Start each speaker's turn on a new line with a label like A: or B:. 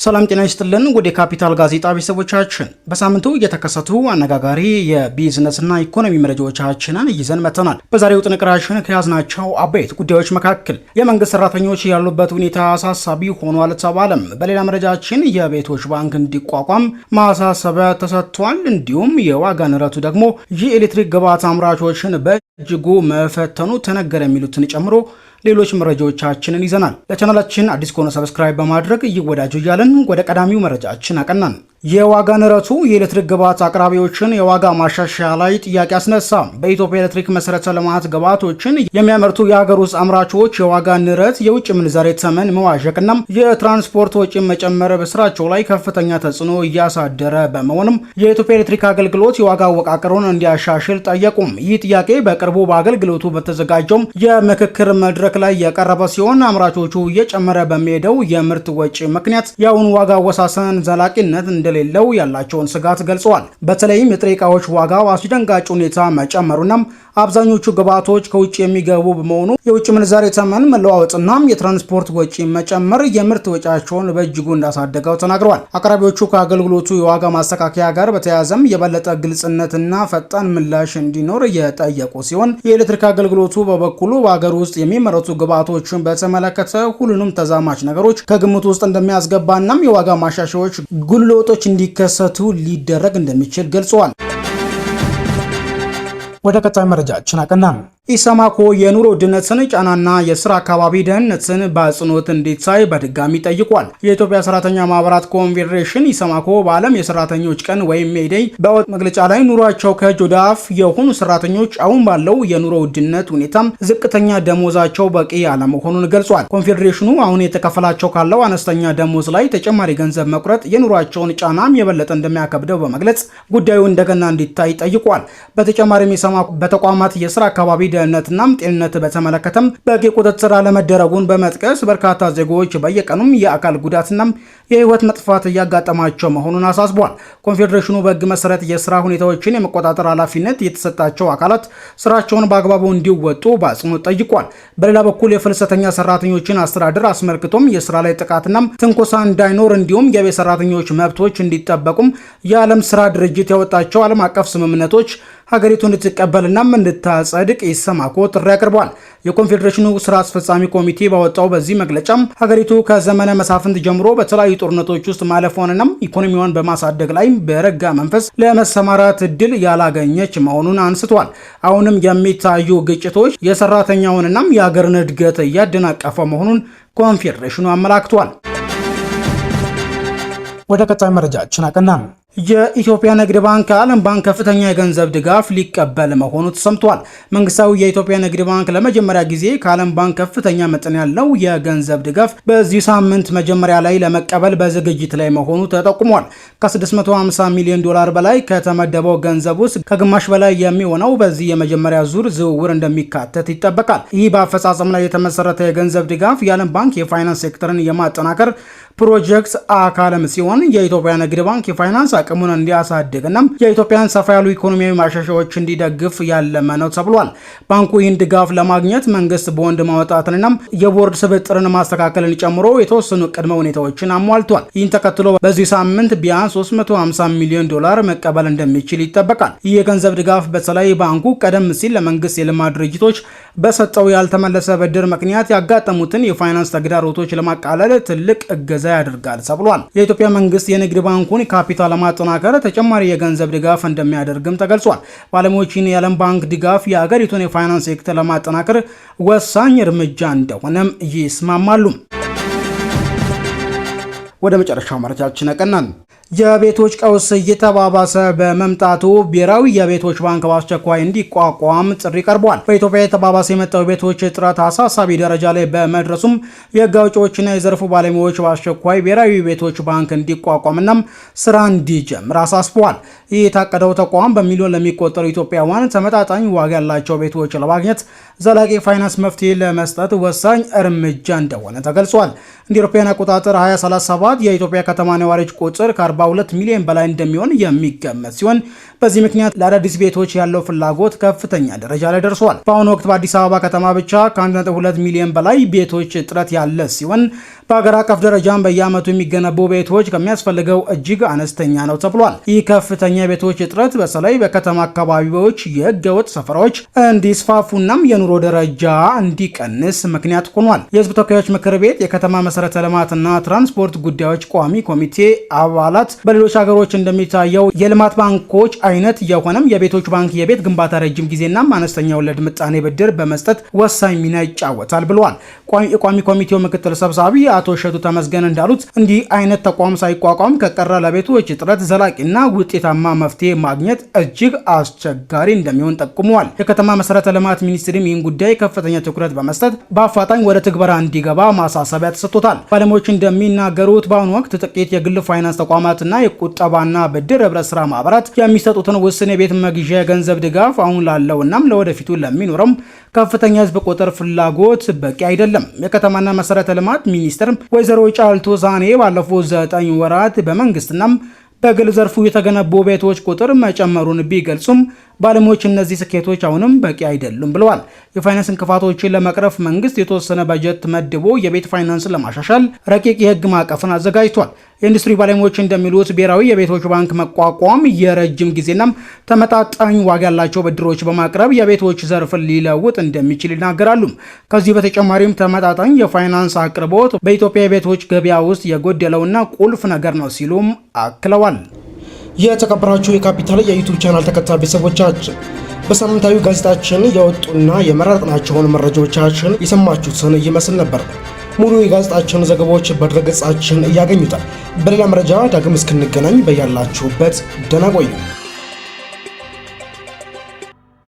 A: ሰላም ጤና ይስጥልን ወደ ካፒታል ጋዜጣ ቤተሰቦቻችን በሳምንቱ የተከሰቱ አነጋጋሪ የቢዝነስና ኢኮኖሚ መረጃዎቻችንን ይዘን መጥተናል። በዛሬው ጥንቅራችን ከያዝናቸው አበይት ጉዳዮች መካከል የመንግስት ሰራተኞች ያሉበት ሁኔታ አሳሳቢ ሆኗል ተባለም። በሌላ መረጃችን የቤቶች ባንክ እንዲቋቋም ማሳሰቢያ ተሰጥቷል። እንዲሁም የዋጋ ንረቱ ደግሞ የኤሌክትሪክ ግብዓት አምራቾችን በእጅጉ መፈተኑ ተነገረ የሚሉትን ጨምሮ ሌሎች መረጃዎቻችንን ይዘናል። ለቻናላችን አዲስ ከሆነ ሰብስክራይብ በማድረግ ይወዳጁ እያልን ወደ ቀዳሚው መረጃችን አቀናን። የዋጋ ንረቱ የኤሌክትሪክ ግብዓት አቅራቢዎችን የዋጋ ማሻሻያ ላይ ጥያቄ አስነሳ። በኢትዮጵያ ኤሌክትሪክ መሰረተ ልማት ግብዓቶችን የሚያመርቱ የሀገር ውስጥ አምራቾች የዋጋ ንረት፣ የውጭ ምንዛሬ ተመን መዋዠቅና የትራንስፖርት ወጪ መጨመር በስራቸው ላይ ከፍተኛ ተጽዕኖ እያሳደረ በመሆኑም የኢትዮጵያ ኤሌክትሪክ አገልግሎት የዋጋ አወቃቀሩን እንዲያሻሽል ጠየቁም። ይህ ጥያቄ በቅርቡ በአገልግሎቱ በተዘጋጀው የምክክር መድረክ ላይ የቀረበ ሲሆን አምራቾቹ እየጨመረ በሚሄደው የምርት ወጪ ምክንያት የአሁኑ ዋጋ አወሳሰን ዘላቂነት እንደሌለው ያላቸውን ስጋት ገልጸዋል። በተለይም የጥሬ ዕቃዎች ዋጋ አስደንጋጭ ሁኔታ መጨመሩና አብዛኞቹ ግብዓቶች ከውጭ የሚገቡ በመሆኑ የውጭ ምንዛሬ ተመን መለዋወጥና የትራንስፖርት ወጪ መጨመር የምርት ወጪያቸውን በእጅጉ እንዳሳደገው ተናግረዋል። አቅራቢዎቹ ከአገልግሎቱ የዋጋ ማስተካከያ ጋር በተያያዘም የበለጠ ግልጽነትና ፈጣን ምላሽ እንዲኖር የጠየቁ ሲሆን የኤሌክትሪክ አገልግሎቱ በበኩሉ በሀገር ውስጥ የሚመረቱ ግብዓቶችን በተመለከተ ሁሉንም ተዛማች ነገሮች ከግምት ውስጥ እንደሚያስገባና የዋጋ ማሻሻያዎች ጉልሎቶች እንዲከሰቱ ሊደረግ እንደሚችል ገልጸዋል። ወደ ቀጣይ መረጃችን አቀናን። ኢሰማኮ የኑሮ ውድነትን ጫናና የስራ አካባቢ ደህንነትን በአጽንኦት እንዲታይ በድጋሚ ጠይቋል። የኢትዮጵያ ሰራተኛ ማህበራት ኮንፌዴሬሽን ኢሰማኮ በዓለም የሰራተኞች ቀን ወይም ሜይዴይ በወጥ መግለጫ ላይ ኑሯቸው ከእጅ ወደ አፍ የሆኑ ሰራተኞች አሁን ባለው የኑሮ ውድነት ሁኔታም ዝቅተኛ ደሞዛቸው በቂ አለመሆኑን ገልጿል። ኮንፌዴሬሽኑ አሁን የተከፈላቸው ካለው አነስተኛ ደሞዝ ላይ ተጨማሪ ገንዘብ መቁረጥ የኑሯቸውን ጫናም የበለጠ እንደሚያከብደው በመግለጽ ጉዳዩ እንደገና እንዲታይ ጠይቋል። በተጨማሪም ኢሰማኮ በተቋማት የስራ አካባቢ ደህንነትና ጤንነት በተመለከተም በቂ ቁጥጥር አለመደረጉን በመጥቀስ በርካታ ዜጎች በየቀኑም የአካል ጉዳትና የህይወት መጥፋት እያጋጠማቸው መሆኑን አሳስቧል። ኮንፌዴሬሽኑ በህግ መሰረት የስራ ሁኔታዎችን የመቆጣጠር ኃላፊነት የተሰጣቸው አካላት ስራቸውን በአግባቡ እንዲወጡ በአጽንኦት ጠይቋል። በሌላ በኩል የፍልሰተኛ ሰራተኞችን አስተዳደር አስመልክቶም የስራ ላይ ጥቃትና ትንኮሳ እንዳይኖር እንዲሁም የቤት ሰራተኞች መብቶች እንዲጠበቁም የዓለም ስራ ድርጅት ያወጣቸው ዓለም አቀፍ ስምምነቶች ሀገሪቱ እንድትቀበልና እንድታጸድቅ ኢሰማኮ ጥሪ አቅርቧል። የኮንፌዴሬሽኑ ስራ አስፈጻሚ ኮሚቴ ባወጣው በዚህ መግለጫም ሀገሪቱ ከዘመነ መሳፍንት ጀምሮ በተለያዩ ጦርነቶች ውስጥ ማለፏንና ኢኮኖሚዋን በማሳደግ ላይ በረጋ መንፈስ ለመሰማራት እድል ያላገኘች መሆኑን አንስቷል። አሁንም የሚታዩ ግጭቶች የሰራተኛውንና የሀገርን እድገት እያደናቀፈ መሆኑን ኮንፌዴሬሽኑ አመላክቷል። ወደ ቀጣይ መረጃችን አቀናን። የኢትዮጵያ ንግድ ባንክ ከዓለም ባንክ ከፍተኛ የገንዘብ ድጋፍ ሊቀበል መሆኑ ተሰምቷል። መንግስታዊ የኢትዮጵያ ንግድ ባንክ ለመጀመሪያ ጊዜ ከዓለም ባንክ ከፍተኛ መጠን ያለው የገንዘብ ድጋፍ በዚህ ሳምንት መጀመሪያ ላይ ለመቀበል በዝግጅት ላይ መሆኑ ተጠቁሟል። ከ650 ሚሊዮን ዶላር በላይ ከተመደበው ገንዘብ ውስጥ ከግማሽ በላይ የሚሆነው በዚህ የመጀመሪያ ዙር ዝውውር እንደሚካተት ይጠበቃል። ይህ በአፈጻጸም ላይ የተመሰረተ የገንዘብ ድጋፍ የዓለም ባንክ የፋይናንስ ሴክተርን የማጠናከር ፕሮጀክት አካልም ሲሆን የኢትዮጵያ ንግድ ባንክ የፋይናንስ አቅሙን እንዲያሳድግና የኢትዮጵያን ሰፋ ያሉ ኢኮኖሚያዊ ማሻሻያዎች እንዲደግፍ ያለመ ነው ተብሏል። ባንኩ ይህን ድጋፍ ለማግኘት መንግስት ቦንድ ማውጣትንና የቦርድ ስብጥርን ማስተካከልን ጨምሮ የተወሰኑ ቅድመ ሁኔታዎችን አሟልቷል። ይህን ተከትሎ በዚህ ሳምንት ቢያንስ 350 ሚሊዮን ዶላር መቀበል እንደሚችል ይጠበቃል። ይህ የገንዘብ ድጋፍ በተለይ ባንኩ ቀደም ሲል ለመንግስት የልማት ድርጅቶች በሰጠው ያልተመለሰ ብድር ምክንያት ያጋጠሙትን የፋይናንስ ተግዳሮቶች ለማቃለል ትልቅ እገዛ ያደርጋል ተብሏል። የኢትዮጵያ መንግስት የንግድ ባንኩን ካፒታል ለማጠናከር ተጨማሪ የገንዘብ ድጋፍ እንደሚያደርግም ተገልጿል። ባለሙያዎችን የዓለም ባንክ ድጋፍ የሀገሪቱን የፋይናንስ ሴክተር ለማጠናከር ወሳኝ እርምጃ እንደሆነም ይስማማሉ። ወደ መጨረሻው መረጃችን አቀናን። የቤቶች ቀውስ እየተባባሰ በመምጣቱ ብሔራዊ የቤቶች ባንክ በአስቸኳይ እንዲቋቋም ጥሪ ቀርቧል። በኢትዮጵያ የተባባሰ የመጣው የቤቶች እጥረት አሳሳቢ ደረጃ ላይ በመድረሱም የህግ አውጪዎችና የዘርፉ ባለሙያዎች በአስቸኳይ ብሔራዊ ቤቶች ባንክ እንዲቋቋምና ስራ እንዲጀምር አሳስበዋል። ይህ የታቀደው ተቋም በሚሊዮን ለሚቆጠሩ ኢትዮጵያውያን ተመጣጣኝ ዋጋ ያላቸው ቤቶች ለማግኘት ዘላቂ ፋይናንስ መፍትሄ ለመስጠት ወሳኝ እርምጃ እንደሆነ ተገልጿል። እንደ አውሮፓውያን አቆጣጠር 2037 የኢትዮጵያ ከተማ ነዋሪዎች ቁጥር ከ42 ሚሊዮን በላይ እንደሚሆን የሚገመት ሲሆን በዚህ ምክንያት ለአዳዲስ ቤቶች ያለው ፍላጎት ከፍተኛ ደረጃ ላይ ደርሷል። በአሁኑ ወቅት በአዲስ አበባ ከተማ ብቻ ከ1.2 ሚሊዮን በላይ ቤቶች እጥረት ያለ ሲሆን በሀገር አቀፍ ደረጃም በየዓመቱ የሚገነቡ ቤቶች ከሚያስፈልገው እጅግ አነስተኛ ነው ተብሏል። ይህ ከፍተኛ የቤቶች እጥረት በተለይ በከተማ አካባቢዎች የህገወጥ ሰፈራዎች እንዲስፋፉናም የኑሮ ደረጃ እንዲቀንስ ምክንያት ሆኗል። የህዝብ ተወካዮች ምክር ቤት የከተማ መሰረተ ልማትና ትራንስፖርት ጉዳዮች ቋሚ ኮሚቴ አባላት በሌሎች ሀገሮች እንደሚታየው የልማት ባንኮች አይነት የሆነም የቤቶች ባንክ የቤት ግንባታ ረጅም ጊዜና አነስተኛ ወለድ ምጣኔ ብድር በመስጠት ወሳኝ ሚና ይጫወታል ብለዋል። የቋሚ ኮሚቴው ምክትል ሰብሳቢ አቶ እሸቱ ተመስገን እንዳሉት እንዲህ አይነት ተቋም ሳይቋቋም ከቀረ ለቤቶች እጥረት ዘላቂና ውጤታማ መፍትሄ ማግኘት እጅግ አስቸጋሪ እንደሚሆን ጠቁመዋል። የከተማ መሰረተ ልማት ሚኒስቴርም ይህን ጉዳይ ከፍተኛ ትኩረት በመስጠት በአፋጣኝ ወደ ትግበራ እንዲገባ ማሳሰቢያ ተሰጥቶታል። ባለሙያዎች እንደሚናገሩት በአሁኑ ወቅት ጥቂት የግል ፋይናንስ ተቋማትና የቁጠባና ብድር ህብረት ስራ ማህበራት የሚሰጡትን ውስን የቤት መግዣ የገንዘብ ድጋፍ አሁን ላለውናም ለወደፊቱ ለሚኖረው ከፍተኛ ህዝብ ቁጥር ፍላጎት በቂ አይደለም። የከተማና መሰረተ ልማት ሚኒስትር ወይዘሮ ጫልቱ ሳኔ ባለፉት 9 ወራት በመንግስትና በግል ዘርፉ የተገነቡ ቤቶች ቁጥር መጨመሩን ቢገልጹም ባለሙያዎች እነዚህ ስኬቶች አሁንም በቂ አይደሉም ብለዋል። የፋይናንስ እንቅፋቶችን ለመቅረፍ መንግስት የተወሰነ በጀት መድቦ የቤት ፋይናንስን ለማሻሻል ረቂቅ የህግ ማዕቀፍን አዘጋጅቷል። የኢንዱስትሪ ባለሙያዎች እንደሚሉት ብሔራዊ የቤቶች ባንክ መቋቋም የረጅም ጊዜና ተመጣጣኝ ዋጋ ያላቸው ብድሮች በማቅረብ የቤቶች ዘርፍን ሊለውጥ እንደሚችል ይናገራሉ። ከዚህ በተጨማሪም ተመጣጣኝ የፋይናንስ አቅርቦት በኢትዮጵያ የቤቶች ገበያ ውስጥ የጎደለውና ቁልፍ ነገር ነው ሲሉም አክለዋል። የተከበራችሁ የካፒታል የዩቲዩብ ቻናል ተከታታይ ቤተሰቦቻችን በሳምንታዊ ጋዜጣችን የወጡና የመረጥናቸውን መረጃዎቻችን የሰማችሁትን ይመስል ነበር። ሙሉ የጋዜጣችን ዘገባዎች በድረገጻችን ያገኙታል። በሌላ መረጃ ዳግም እስክንገናኝ በያላችሁበት ደህና ቆዩ።